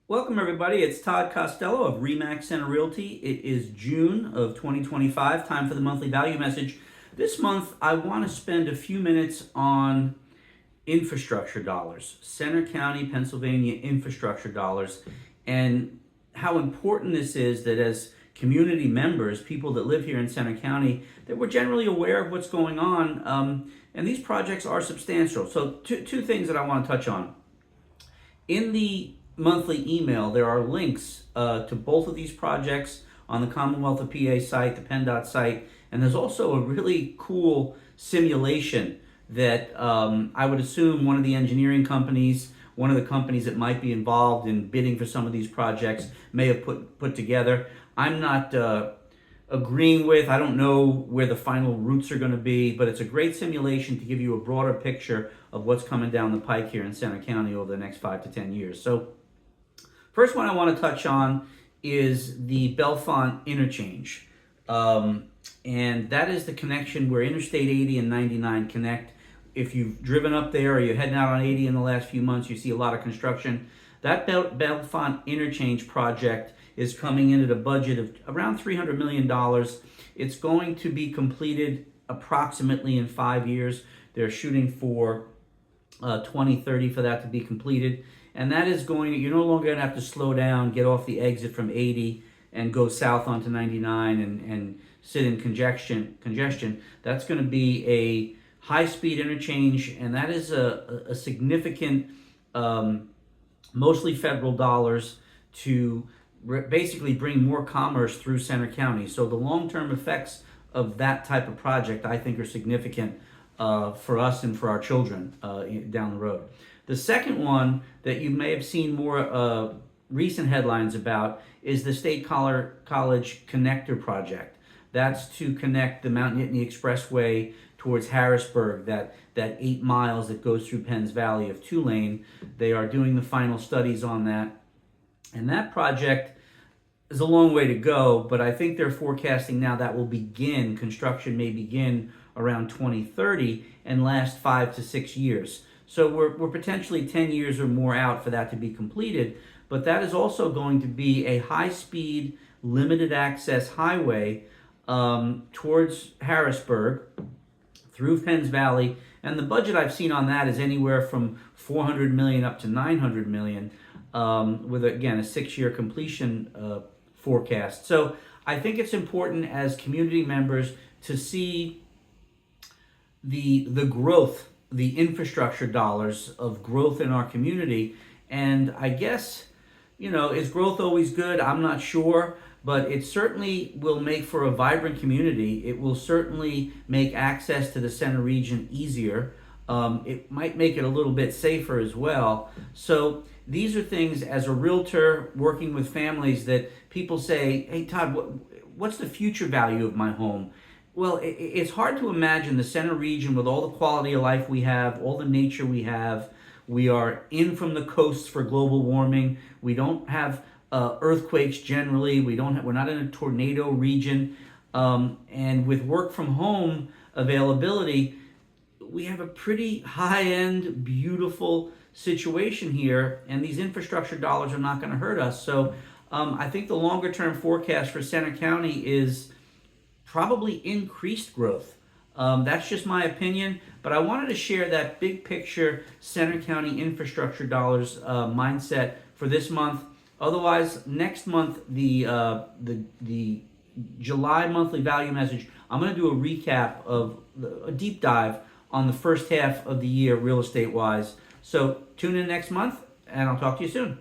Welcome everybody, it's Todd Costello of Remax Center Realty. It is June of 2025, time for the monthly value message. This month I want to spend a few minutes on infrastructure dollars, Center County, Pennsylvania infrastructure dollars, and how important this is that as community members, people that live here in Center County, that we're generally aware of what's going on, and these projects are substantial. So two things that I want to touch on. In the monthly email, there are links to both of these projects on the Commonwealth of PA site, the PennDOT site, and there's also a really cool simulation that I would assume one of the engineering companies, one of the companies that might be involved in bidding for some of these projects may have put together. I'm not agreeing with, I don't know where the final routes are going to be, but it's a great simulation to give you a broader picture of what's coming down the pike here in Center County over the next 5 to 10 years. So first one I want to touch on is the Bellefonte interchange. And that is the connection where Interstate 80 and 99 connect. If you've driven up there or you're heading out on 80 in the last few months, you see a lot of construction. That Bellefonte interchange project is coming in at a budget of around $300 million. It's going to be completed approximately in 5 years. They're shooting for 2030 for that to be completed. And that is you're no longer going to have to slow down, get off the exit from 80 and go south onto 99 and sit in congestion. That's going to be a high-speed interchange, and that is a significant, mostly federal dollars to basically bring more commerce through Center County. So the long-term effects of that type of project, I think, are significant for us and for our children down the road. The second one that you may have seen more recent headlines about is the State College Connector Project. That's to connect the Mount Nittany Expressway towards Harrisburg, that 8 miles that goes through Penns Valley of 2-lane. They are doing the final studies on that. And that project is a long way to go, but I think they're forecasting now that will begin, construction may begin around 2030 and last 5 to 6 years. So we're potentially 10 years or more out for that to be completed, but that is also going to be a high-speed, limited access highway towards Harrisburg through Penns Valley, and the budget I've seen on that is anywhere from $400 million up to $900 million, with again a 6-year completion forecast. So I think it's important as community members to see the growth, the infrastructure dollars of growth in our community. And I guess, is growth always good? I'm not sure, but it certainly will make for a vibrant community. It will certainly make access to the center region easier. It might make it a little bit safer as well. So these are things, as a realtor working with families, that people say, hey Todd, what's the future value of my home? Well, it's hard to imagine the center region with all the quality of life we have, all the nature we have. We are in from the coasts for global warming. We don't have earthquakes generally. We're not in a tornado region. And with work from home availability, we have a pretty high-end, beautiful situation here, and these infrastructure dollars are not going to hurt us. So I think the longer-term forecast for Center County is probably increased growth. That's just my opinion, but I wanted to share that big picture Center County infrastructure dollars mindset for this month. Otherwise, next month, the July monthly value message, I'm going to do a recap of a deep dive on the first half of the year real estate wise. So tune in next month, and I'll talk to you soon.